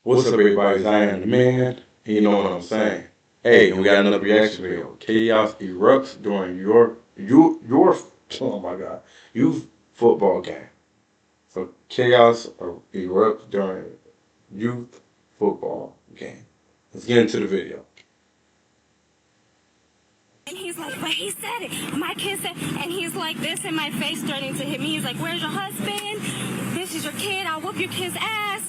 What's up, everybody? I am the man. And you know what I'm saying. Hey, and we got another reaction video. Chaos erupts during your oh my god, youth football game. So chaos erupts during youth football game. Let's get into the video. And he's like, but he said it. My kid said, and he's like this in my face, threatening to hit me. He's like, where's your husband? This is your kid. I'll whoop your kid's ass.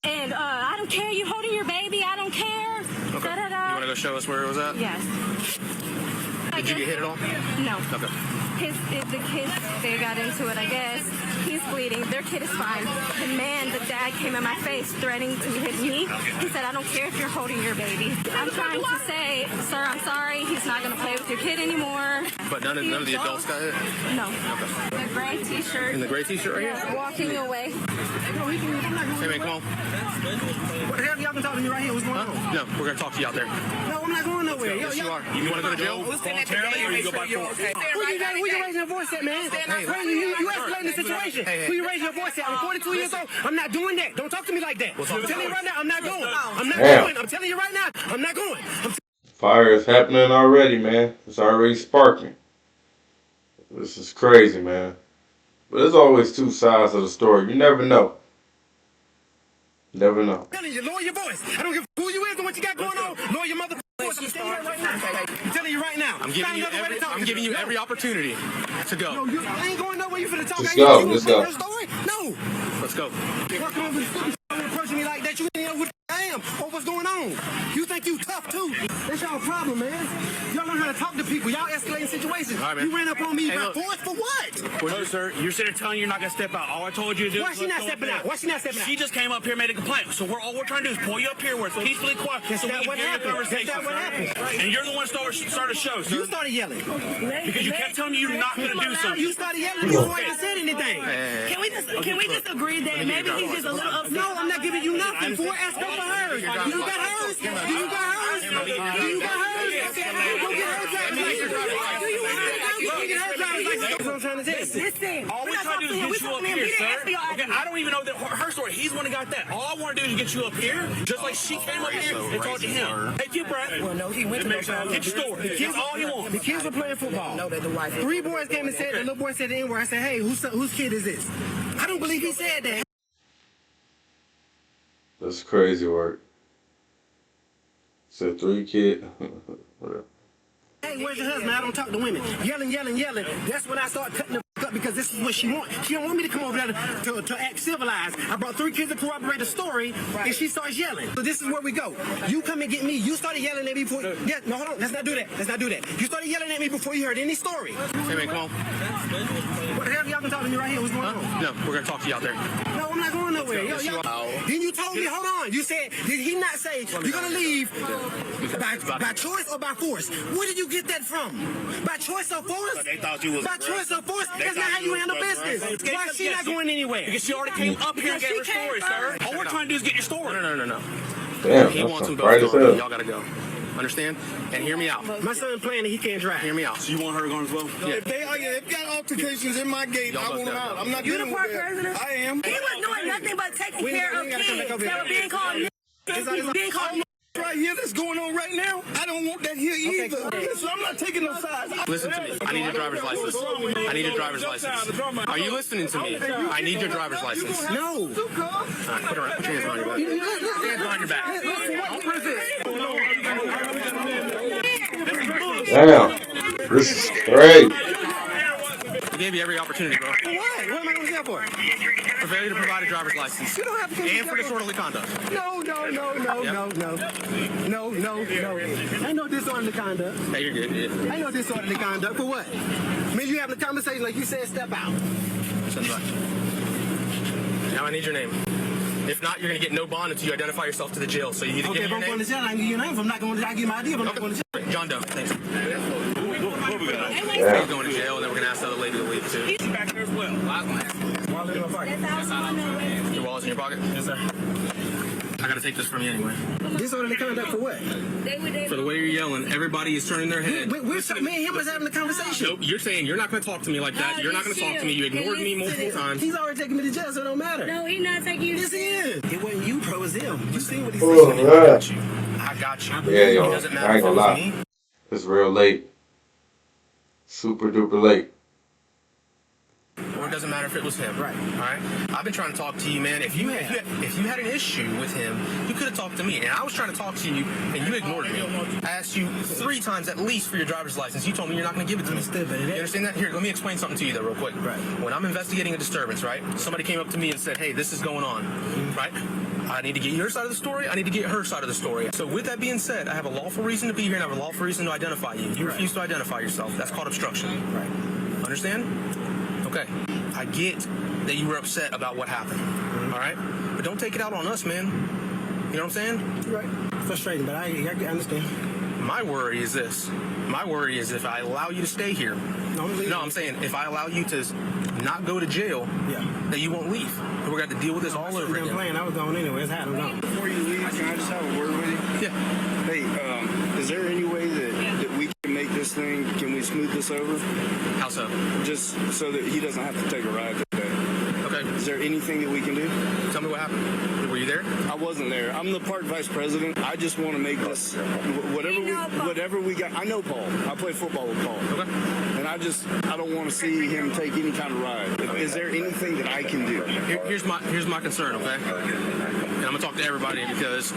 And I don't care. You holding your baby. I don't care. Okay. You want to go show us where it was at? Yes. Did you get hit at all? No. Okay. The kids, they got into it, I guess. He's bleeding. Their kid is fine. The dad came in my face threatening to hit me. He said, I don't care if you're holding your baby. I'm trying to say, sir, I'm sorry. He's not going to play with your kid anymore. But none of the adults got hit? No. Okay. The gray t-shirt. In the gray t-shirt right here? Walking away. Hey, man, come on. What the hell y'all been talking to me right here? What's going on? No, we're going to talk to you out there. No, I'm not going nowhere. Yes, you are. You want to go to jail voluntarily or you go by force? Who you raising your voice at, man? You escalating the situation. Who you raising your voice at? I'm 42 years old. I'm not doing that. Don't talk to me like that. I'm telling you right now, I'm not going. I'm not going. I'm telling you right now, I'm not going. Fire is happening already, man. It's already sparking. This is crazy, man. But there's always two sides of the story. You never know. Never know. I'm telling you, lower your voice. I don't give a who you is and what you got going on. Lower your mother voice. I'm telling you right now. I'm telling you right now. I'm giving you every opportunity to go. No, you ain't going nowhere. You finna talk. Let's go. Let's go. No. Let's go. You're coming approaching me like that. You didn't know what I am or what's going on. You think you tough too? That's y'all problem, man. Y'all learn how to talk to people. Y'all escalating situations. All right, man. You ran up on me Hey, by look. force for what? No, sir. You're sitting there telling you you're not going to step out. All I told you to do Why is she not go stepping up out? there. Why she not stepping out? She just came up here and made a complaint. So all we're trying to do is pull you up here where it's peacefully quiet. That's so we not can what hear your happened. conversation. That's not what sir. happened. And you're the one that started the show, sir. You started yelling. Because you kept telling me you're not going to do something. You started yelling before I said anything. Can we just agree that maybe he's just a little upset? No, I'm not giving you nothing. For ask her for hers. Do you got hers? Do you got hers? Do you got hers? Go get her driver's license. Do you want her to go get her driver's license? That's what I'm trying to say. Listen, All we're trying to do is get you up here, sir. Okay, I don't even know her story. He's the one that got that. All I want to do is get you up here, just like she came up here and talked to him. Take your breath. Well, no, he went to Get your story. That's all he wants. The kids were playing football. No, that the wife. 3 boys came and said, the little boy said the N-word. I said, hey, whose kid is this? I don't believe he said that. That's crazy work. Said 3 kids. Hey, where's your husband? I don't talk to women. Yelling. That's when I start cutting the up because this is what she wants. She don't want me to come over there to act civilized. I brought 3 kids to corroborate the story, and she starts yelling. So this is where we go. You come and get me. You started yelling at me before. Yeah, no, hold on. Let's not do that. You started yelling at me before you heard any story. Hey, man, come on. What the hell y'all been talking to me right here? What's going on? No, we're going to talk to you out there. No, I'm not going nowhere. Then you told me, hold on. You said, did he not say you're going to leave by choice or by force? Where did you get that from? By choice or force? They thought you was by choice or force? That's not how you handle business. Why is she not going anywhere? Because she already came up here and gave her story, sir. All we're trying to do is get your story. No. Damn, He that's wants them bright both as going. hell. Y'all got to go. Understand? And hear me out. My son playing and he can't drive. Hear me out. So you want her to go as well? Yeah. If they got altercations in my gate, I want them out. I'm not You the dealing park with that. president? I am. He was doing nothing but taking care of kids that were being called being called Right here that's going on right now, I don't want that here either. So I'm not taking no sides. Listen to me. I need your driver's license. I need your driver's license. Are you listening to me? I need your driver's license. No. All right, put your hands behind your back. Hands behind your back. Damn. This is crazy. I gave you every opportunity, bro. For what? What am I going to jail for? For failure to provide a driver's license. You don't have to And for disorderly conduct. No. Ain't no disorderly conduct. Hey, you're good. Yeah. Ain't no disorderly conduct. For what? Maybe you having a conversation like you said, step out. Send back. Now I need your name. If not, you're going to get no bond until you identify yourself to the jail. So you either Okay, give if me I'm your going name. to jail, I can give you your name. If I'm not going to, I give you my idea. If I'm not going to jail. John Doe. Thanks. Yeah. He's going to jail, and then we're going to ask the other lady to leave, too. He's back there as well. Wallet in my pocket. Your wallet's in your pocket? Yes, sir. I gotta take this from you anyway. Disorderly conduct for what? For the way you're yelling, everybody is turning their head. Me and him was having a conversation. Nope, you're saying you're not gonna talk to me like that. You're not gonna talk to me. You ignored me multiple times. He's already taking me to jail, so it don't matter. No, he's not taking you. Yes, he is. It wasn't you, bro. It was him. You seen what he Oh, said? yeah. I got you. Yeah, yo, It doesn't I matter ain't if it gonna was lie. me. It's real late. Super duper late. Or it doesn't matter if it was him. Right. All right. I've been trying to talk to you, man. If you had an issue with him, you could have talked to me. And I was trying to talk to you, and you ignored me. I asked you 3 times at least for your driver's license. You told me you're not going to give it to me. You understand that? Here, let me explain something to you, though, real quick. Right. When I'm investigating a disturbance, right, somebody came up to me and said, hey, this is going on, right? I need to get your side of the story. I need to get her side of the story. So with that being said, I have a lawful reason to be here, and I have a lawful reason to identify you. You refuse to identify yourself. That's called obstruction. Right. Understand? Okay. I get that you were upset about what happened. All right? But don't take it out on us, man. You know what I'm saying? You're right. Frustrating, but I understand. My worry is this. My worry is if I allow you to stay here. No, I'm saying if I allow you to not go to jail, that you won't leave. And we're going to have to deal with this all over again. Playing, I was going anyway. It's happening now. Before you leave, can I just have a word with you? Yeah. Hey, is there any way that we can make this thing, can we smooth this over? How so? Just so that he doesn't have to take a ride today. Okay. Is there anything that we can do? Tell me what happened. Were you there? I wasn't there. I'm the park vice president. I just want to make this, whatever we got. I know Paul. I play football with Paul. Okay. And I don't want to see him take any kind of ride. Is there anything that I can do? Here's my concern, okay? And I'm gonna talk to everybody because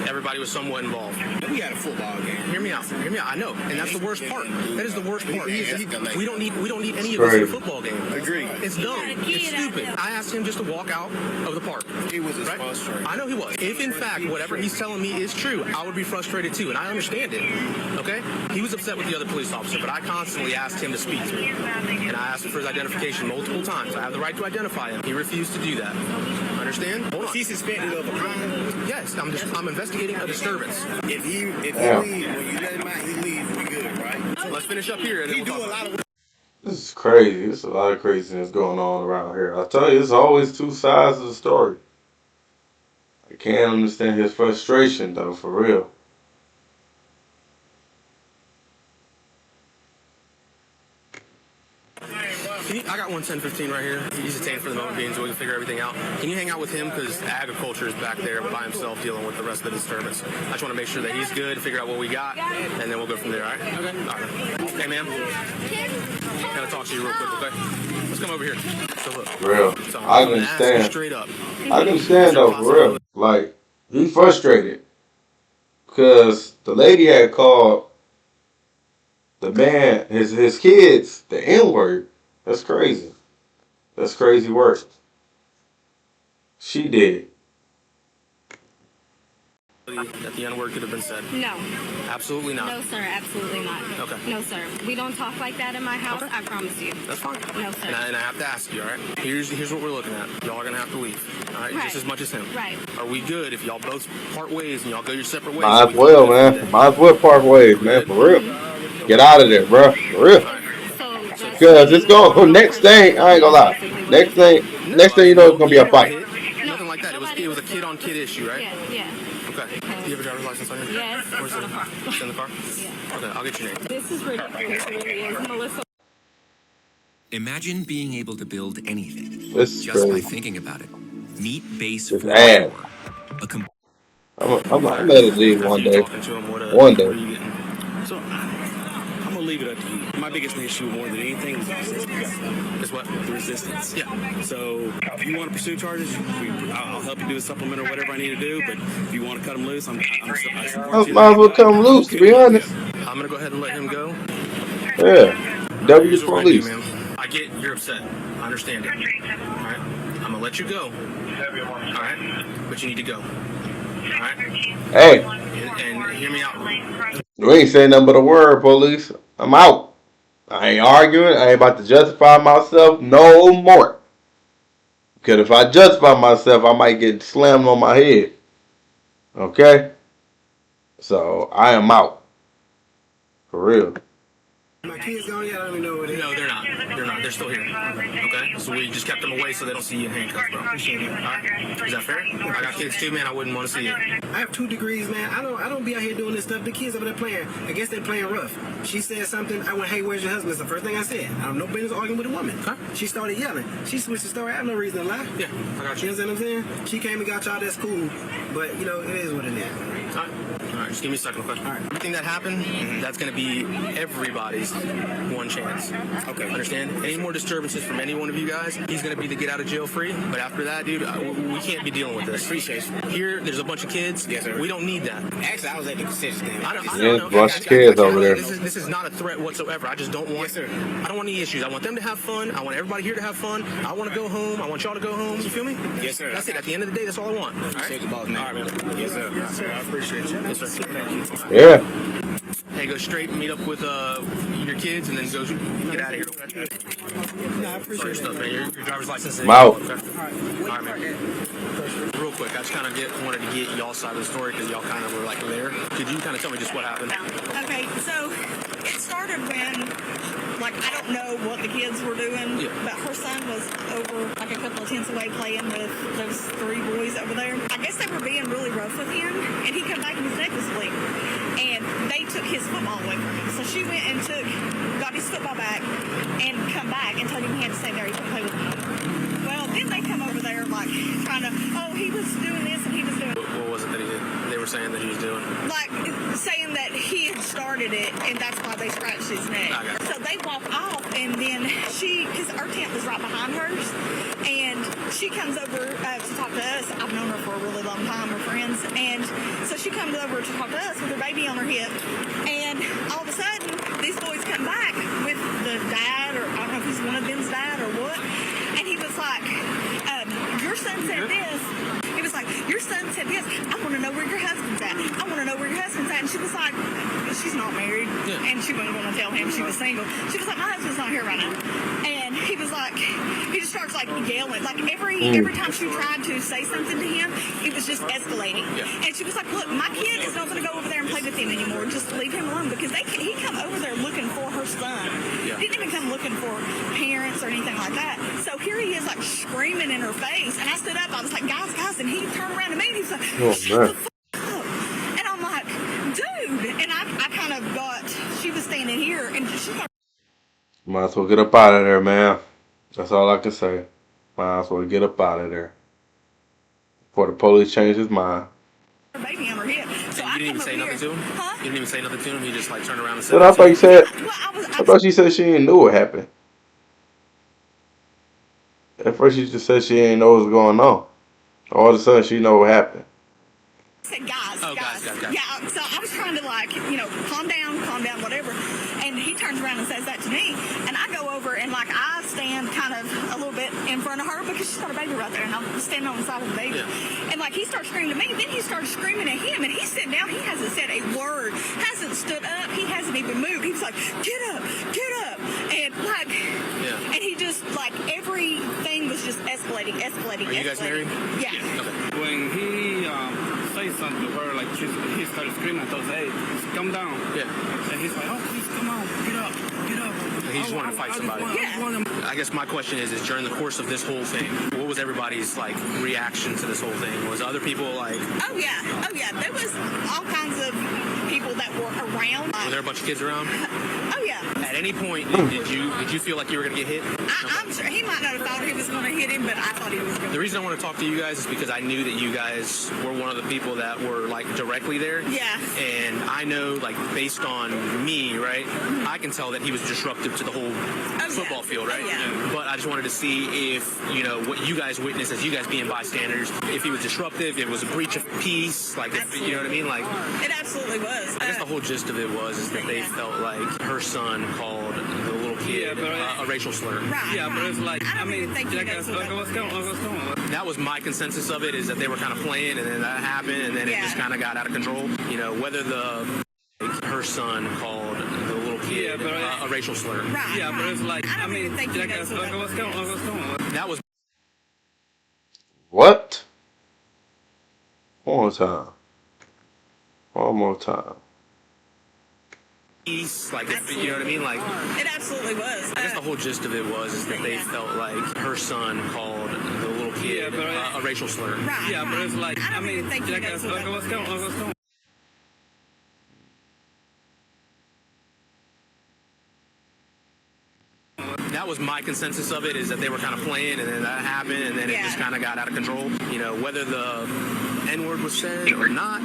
everybody was somewhat involved. We had a football game. Hear me out. I know, and that's the worst part. That is the worst part. We don't need any of Right. this in a football game. Agreed. It's dumb. It's stupid. I asked him just to walk out of the park. He was Right? frustrated. I know he was. If in fact whatever he's telling me is true, I would be frustrated too, and I understand it. Okay? He was upset with the other police officer, but I constantly asked him to speak to me, and I asked him for his identification multiple times. I have the right to identify him. He refused to do that. Understand? Hold on. He's suspected of a crime. Yes, I'm investigating a disturbance. If he leave, when you let him out, he leave. We good, right? So let's finish up here. And then He we'll do talk a about lot it. of. This is crazy. There's a lot of craziness going on around here. I tell you, there's always 2 sides of the story. I can't understand his frustration, though, for real. I got 11015 right here. He's detained for the moment being, so we can figure everything out. Can you hang out with him? Because agriculture is back there by himself dealing with the rest of the disturbance. I just want to make sure that he's good, figure out what we got, and then we'll go from there, all right? Okay. All right. Hey, ma'am. Gotta talk to you real quick, okay? Let's come over here. So look. For real. So I I'm gonna ask you understand. straight up. I understand, though, for real. Like, he's frustrated. Because the lady had called the man, his kids, the N-word. That's crazy. That's crazy work. She did. That the N-word could have been said. No. Absolutely not. No, sir. Absolutely not. Okay. No, sir. We don't talk like that in my house. Okay. I promise you. That's fine. No, sir. And I have to ask you, all right? Here's what we're looking at. Y'all are gonna have to leave, all right? Right. Just as much as him. Right. Are we good if y'all both part ways and y'all go your separate ways? Might as well, man. Might as well part ways, man. For real. Get out of there, bro. For real. So Because it's going next thing, I ain't gonna lie. Next thing you know, it's gonna be a fight. Nothing like that. It was a kid-on-kid issue, right? Yeah. Okay. Do you have a driver's license on you? Yes. Where's it? It's in the car? Yeah. Okay, I'll get your name. This is ridiculous. It really is. Melissa. Imagine being able to build anything This is just by crazy. thinking about it. Meet Base It's 4 ass. a com- I'm let it leave one day. Talking to him, what are One you day. getting? So I'm gonna leave it up to you. My biggest issue more than anything is the resistance. Is what? The resistance. Yeah. So if you want to pursue charges, I'll help you do a supplement or whatever I need to do. But if you want to cut them loose, I support you. Might as well cut him loose, to be honest. I'm gonna go ahead and let him go. Yeah. W Here's what we're gonna do, police. man. I get you're upset. I understand it. All right. I'm gonna let you go. All right. But you need to go. All right. Hey, And hear me out. you ain't saying nothing but a word, police. I'm out. I ain't arguing. I ain't about to justify myself no more. Because if I justify myself, I might get slammed on my head. Okay? So, I am out. For real. My kids gone yet? I don't even know where they are. No, they're not. They're not. They're still here. Okay? So we just kept them away so they don't see you in handcuffs, bro. Alright? Is that fair? I got kids too, man. I wouldn't want to see it. I have 2 degrees, man. I don't be out here doing this stuff. The kids over there playing. I guess they're playing rough. She said something. I went, hey, where's your husband? That's the first thing I said. I have no business arguing with a woman. Okay. She started yelling. She switched the story. I have no reason to lie. Yeah, I got You you. understand what I'm saying? She came and got y'all. That's cool. But, you know, it is what it is. Alright, just give me a second, okay? Alright. Everything that happened, that's going to be everybody's one chance. Okay. Understand? Any more disturbances from any one of you guys, he's going to be the get out of jail free. But after that, dude, we can't be dealing with this. Appreciate you. Here, there's a bunch of kids. Yes, sir. We don't need that. Actually, I was at the concession stand. I don't Yeah, bunch of kids over there. This is not a threat whatsoever. I just don't want. Yes, sir. I don't want any issues. I want them to have fun. I want everybody here to have fun. I want to go home. I want y'all to go home. You feel me? Yes, sir. That's it. At the end of the day, that's all I want. All right. Appreciate the boss, man. All right, man. Yes, sir. Yes, sir. I appreciate you. Yes, sir. Yeah. Hey, go straight and meet up with your kids, and then go get out of here. Okay? No, I appreciate Sorry, it. stuff, man. Your driver's license. I'm out. Okay. All right, man. Real quick, I just kind of wanted to get y'all side of the story because y'all kind of were like there. Could you kind of tell me just what happened? Okay, so it started when, like, I don't know what the kids were doing, but her son was over like a couple of tents away playing with those 3 boys over there. I guess they were being really rough with him, and he come back and his neck was bleeding. And they took his football away from him. So she went and got his football back and come back and told him he had to stay there. He couldn't play with him. Well, then they come over there like trying to, oh, he was doing this and he was doing What was it that he did? They were saying that he was doing. like saying that he had started it and that's why they scratched his neck. Okay. So they walk off and then because our tent was right behind hers, and she comes over to talk to us. I've known her for a really long time, we're friends, and so she comes over to talk to us with her baby on her hip, and all of a sudden these boys come back with the dad, or I don't know if he's one of them's dad or what, and he was like, your son said this. He was like, your son said this. I want to know where your husband's at. I want to know where your husband's at. And she was like, she's not married. Yeah. And she wasn't going to tell him she was single. She was like, my husband's not here right now. And he was like, he just starts like yelling. Like every time she tried to say something to him, it was just escalating. Yeah. And she was like, look, my kid is not going to go over there and play with him anymore. Just leave him alone, because he come over there looking for her son. Yeah. He didn't even come looking for parents or anything like that. So here he is like screaming in her face. And I stood up, I was like, guys, and he turned around to me and he was like, shut the fuck up. And I'm like, dude. And I kind of got, she was standing here and she started. Might as well get up out of there, man. That's all I can say. Might as well get up out of there before the police change his mind. Her baby on her hip. So You didn't even say nothing to him? Huh? You didn't even say nothing to him? He just like turned around and said But I thought you said. Well, I thought she said she didn't know what happened. At first, she just said she didn't know what was going on. All of a sudden, she know what happened. said, guys. Guys. Yeah, so I was trying to calm down, whatever. And he turns around and says that to me. And I go over and I stand kind of a little bit in front of her because she's got a baby right there. And I'm standing on the side of the baby. Yeah. And he starts screaming at me. Then he starts screaming at him. And he's sitting down. He hasn't said a word. Hasn't stood up. He hasn't even moved. He was like, get up. And and he just everything was just escalating. Are you guys married? Yeah. Okay. When he says something to her, he started screaming, I thought, hey, come down. Yeah. And he's like, oh, please, come on, get up. He just wanted to fight somebody. I guess my question is during the course of this whole thing, what was everybody's reaction to this whole thing? Was other people Oh yeah. There was all kinds of people that were around. Were there a bunch of kids around? Oh yeah. At any point, did you feel like you were gonna get hit? I'm sure he might not have thought he was gonna hit him, but I thought he was gonna. The reason I want to talk to you guys is because I knew that you guys were one of the people that were directly there. Yeah. And I know based on me, right? I can tell that he was disruptive to the whole football field, right? Yeah. But I just wanted to see if what you guys witnessed as you guys being bystanders, if he was disruptive, if it was a breach of peace, if, you know what I mean, It absolutely was. I guess the whole gist of it was that they felt like her son called the little kid a racial slur. Right. Yeah, but it's I don't even think he knows what what's going on? That was my consensus of it, is that they were kind of playing, and then that happened, and then it just kind of got out of control. Whether her son called the little kid a racial slur. Right. Yeah, but it's I don't even think he knows what's going on? That was. What? One more time. peace. Like, you know what I mean? Like, it absolutely was. I guess the whole gist of it was that they felt like her son called the little kid a racial slur. Right. Yeah, but it's like, I don't even think he like, knows what let's go. That was my consensus of it, is that they were kind of playing, and then that happened, and then it just kind of got out of control. You know, whether the N-word was said or not,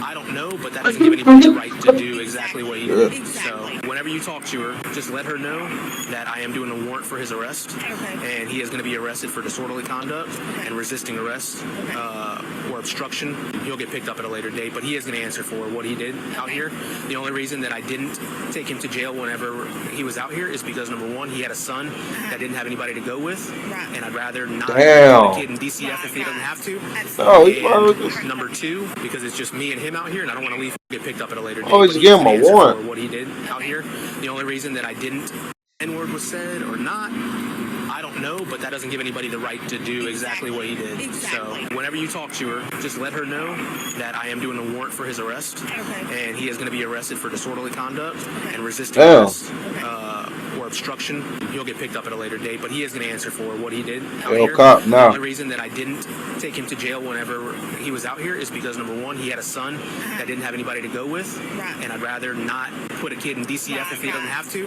I don't know, but that doesn't give anybody the right to do exactly what he did. Exactly. So whenever you talk to her, just let her know that I am doing a warrant for his arrest, and he is going to be arrested for disorderly conduct and resisting arrest or obstruction. He'll get picked up at a later date, but he is going to answer for what he did out here. The only reason that I didn't take him to jail whenever he was out here is because, number one, he had a son that didn't have anybody to go with, and I'd rather not put a kid in DCF if he doesn't have to. And number two, because it's just me and him out here, and I don't want to leave him get picked up at a later date. Oh, just give him a warrant for what he did out here. The only reason that I didn't N-word was said or not, I don't know, but that doesn't give anybody the right to do exactly what he did. So whenever you talk to her, just let her know that I am doing a warrant for his arrest, and he is going to be arrested for disorderly conduct and resisting arrest or obstruction. He'll get picked up at a later date, but he is going to answer for what he did out here. The only reason that I didn't take him to jail whenever he was out here is because, number one, he had a son that didn't have anybody to go with, and I'd rather not put a kid in DCF if he doesn't have to.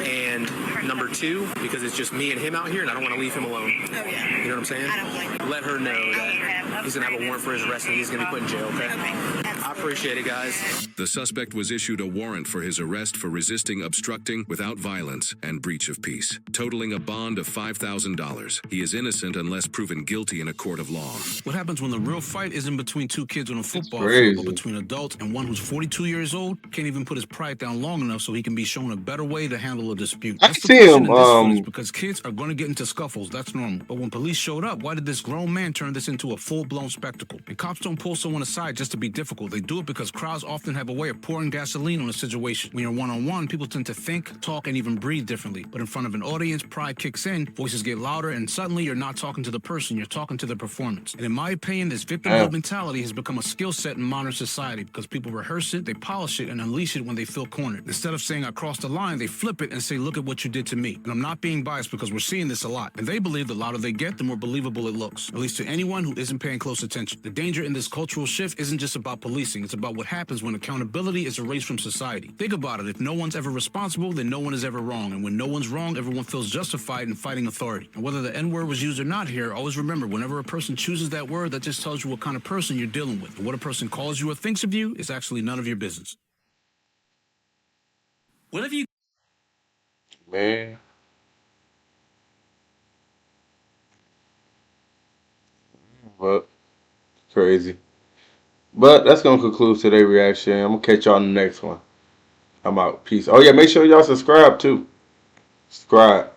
And number two, because it's just me and him out here, and I don't want to leave him alone. You know what I'm saying? Let her know that he's going to have a warrant for his arrest and he's going to be put in jail, okay? I appreciate it, guys. The suspect was issued a warrant for his arrest for resisting obstructing without violence and breach of peace, totaling a bond of $5,000. He is innocent unless proven guilty in a court of law. What happens when the real fight isn't between two kids on a football field, but between adults, and one who's 42 years old can't even put his pride down long enough so he can be shown a better way to handle a dispute. I That's the see question him, in this footage, because kids are going to get into scuffles. That's normal. But when police showed up, why did this grown man turn this into a full-blown spectacle? And cops don't pull someone aside just to be difficult. They do it because crowds often have a way of pouring gasoline on a situation. When you're one-on-one, people tend to think, talk, and even breathe differently. But in front of an audience, pride kicks in, voices get louder, and suddenly you're not talking to the person, you're talking to the performance. And in my opinion, this victimhood mentality has become a skill set in modern society because people rehearse it, they polish it, and unleash it when they feel cornered. Instead of saying I crossed the line, they flip it and say, look at what you did to me. And I'm not being biased because we're seeing this a lot. And they believe the louder they get, the more believable it looks, at least to anyone who isn't paying close attention. The danger in this cultural shift isn't just about policing, it's about what happens when accountability is erased from society. Think about it, if no one's ever responsible, then no one is ever wrong. And when no one's wrong, everyone feels justified in fighting authority. And whether the N-word was used or not here, always remember, whenever a person chooses that word, that just tells you what kind of person you're dealing with. And what a person calls you or thinks of you is actually none of your business. What have you... Man. But crazy. But that's gonna conclude today's reaction. I'm gonna catch y'all in the next one. I'm out. Peace. Oh yeah, make sure y'all subscribe too. Subscribe.